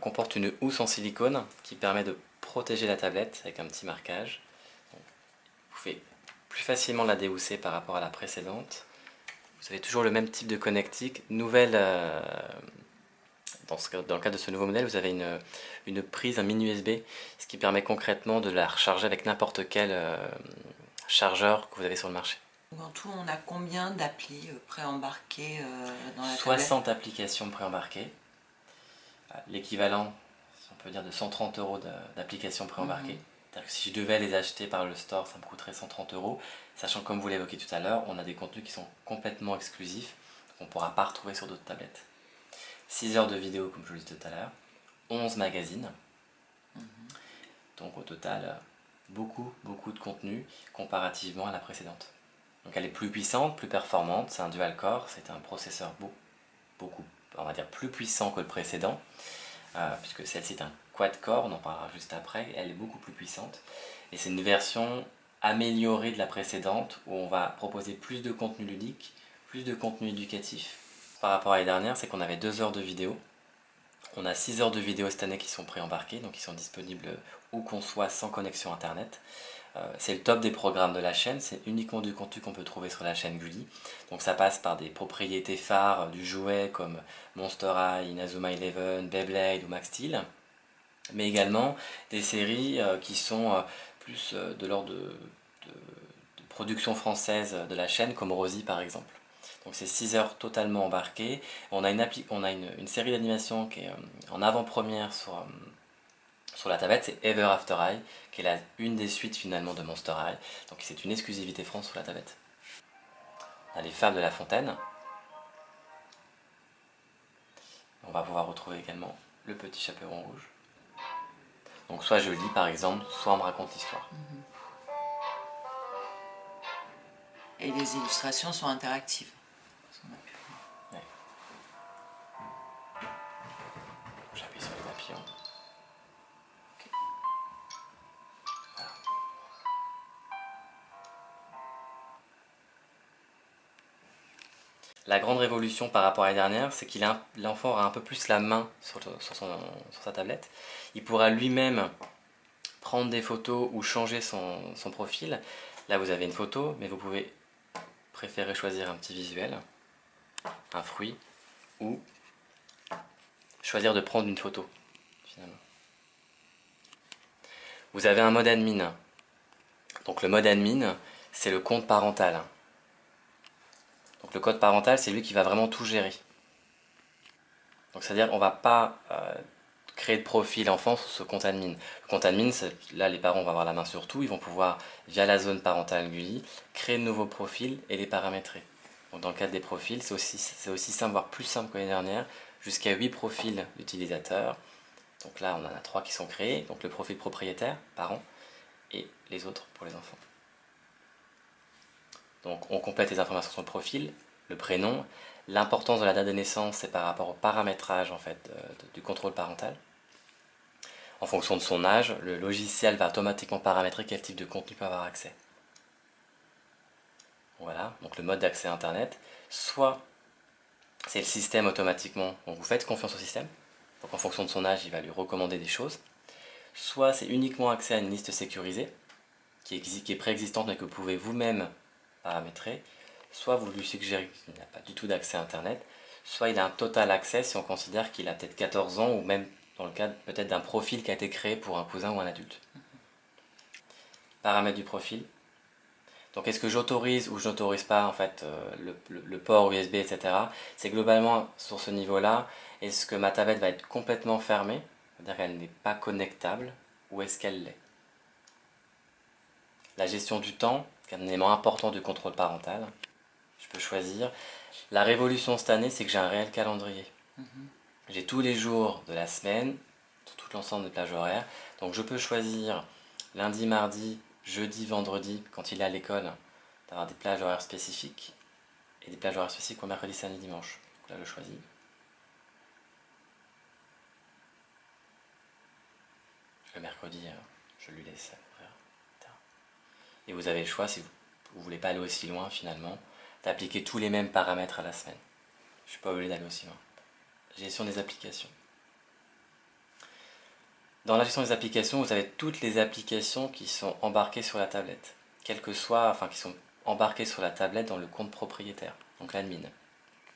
Comporte une housse en silicone qui permet de protéger la tablette avec un petit marquage. Donc, vous pouvez plus facilement la déhousser par rapport à la précédente. Vous avez toujours le même type de connectique. Dans le cas de ce nouveau modèle, vous avez une prise, un mini USB, ce qui permet concrètement de la recharger avec n'importe quel chargeur que vous avez sur le marché. Donc en tout, on a combien d'applis préembarquées dans la tablette? 60 applications préembarquées. L'équivalent, si on peut dire, de 130 € d'applications préembarquées. C'est-à-dire que si je devais les acheter par le store, ça me coûterait 130 €, sachant que comme vous l'évoquez tout à l'heure, on a des contenus qui sont complètement exclusifs, qu'on ne pourra pas retrouver sur d'autres tablettes. 6 heures de vidéo, comme je vous l'ai dit tout à l'heure, 11 magazines, donc au total, beaucoup de contenu comparativement à la précédente. Donc elle est plus puissante, plus performante, c'est un dual-core, c'est un processeur beaucoup, on va dire, plus puissant que le précédent, puisque celle-ci est un quad-core, on en parlera juste après, elle est beaucoup plus puissante, et c'est une version améliorée de la précédente, où on va proposer plus de contenu ludique, plus de contenu éducatif. Par rapport à l'année dernière, c'est qu'on avait 2 heures de vidéo, on a 6 heures de vidéo cette année qui sont préembarquées, donc qui sont disponibles où qu'on soit sans connexion internet. C'est le top des programmes de la chaîne, c'est uniquement du contenu qu'on peut trouver sur la chaîne Gulli. Donc ça passe par des propriétés phares du jouet comme Monster High, Inazuma Eleven, Beyblade ou Max Steel, mais également des séries qui sont plus de l'ordre de production française de la chaîne, comme Rosie par exemple. Donc c'est 6 heures totalement embarquées. On a une série d'animation qui est en avant-première sur la tablette, c'est Ever After High, qui est une des suites finalement de Monster High. Donc c'est une exclusivité France sur la tablette. On a les Fables de La Fontaine. On va pouvoir retrouver également le Petit Chaperon Rouge. Donc soit je lis par exemple, soit on me raconte l'histoire. Et les illustrations sont interactives. Ouais. J'appuie sur les papillons. Okay. Voilà. La grande révolution par rapport à l'année dernière, c'est que l'enfant aura un peu plus la main sur sa tablette. Il pourra lui-même prendre des photos ou changer son profil. Là vous avez une photo, mais vous pouvez préférer choisir un petit visuel, un fruit, ou choisir de prendre une photo finalement. Vous avez un mode admin. Donc le mode admin, c'est le compte parental. Donc le code parental, c'est lui qui va vraiment tout gérer. Donc c'est-à-dire on va pas créer de profil enfant sur ce compte admin. Le compte admin, là les parents vont avoir la main sur tout, ils vont pouvoir, via la zone parentale Gulli, créer de nouveaux profils et les paramétrer. Donc dans le cadre des profils, c'est aussi simple, voire plus simple que l'année dernière, jusqu'à 8 profils d'utilisateurs. Donc là on en a 3 qui sont créés, donc le profil propriétaire, parent, et les autres pour les enfants. Donc on complète les informations sur le profil, le prénom. L'importance de la date de naissance, c'est par rapport au paramétrage en fait, du contrôle parental. En fonction de son âge, le logiciel va automatiquement paramétrer quel type de contenu peut avoir accès. Voilà, donc le mode d'accès à Internet. Soit c'est le système automatiquement, donc vous faites confiance au système, donc en fonction de son âge, il va lui recommander des choses. Soit c'est uniquement accès à une liste sécurisée, qui est préexistante mais que vous pouvez vous-même paramétrer. Soit vous lui suggérez qu'il n'a pas du tout d'accès à Internet, soit il a un total accès si on considère qu'il a peut-être 14 ans ou même dans le cadre peut-être d'un profil qui a été créé pour un cousin ou un adulte. Paramètres du profil. Donc est-ce que j'autorise ou je n'autorise pas en fait le port USB, etc. C'est globalement sur ce niveau-là, est-ce que ma tablette va être complètement fermée, c'est-à-dire qu'elle n'est pas connectable, ou est-ce qu'elle l'est? La gestion du temps, qui est un élément important du contrôle parental. Je peux choisir. La révolution cette année, c'est que j'ai un réel calendrier. J'ai tous les jours de la semaine, sur tout l'ensemble des plages horaires. Donc je peux choisir lundi, mardi, jeudi, vendredi, quand il est à l'école, d'avoir des plages horaires spécifiques. Et des plages horaires spécifiques pour mercredi, samedi, dimanche. Donc là, je choisis. Le mercredi, je lui laisse ouvrir. Et vous avez le choix, si vous ne voulez pas aller aussi loin finalement, d'appliquer tous les mêmes paramètres à la semaine. Je ne suis pas obligé d'aller aussi loin. Gestion des applications. Dans la gestion des applications, vous avez toutes les applications qui sont embarquées sur la tablette, quelles que soient, enfin qui sont embarquées sur la tablette dans le compte propriétaire, donc l'admin.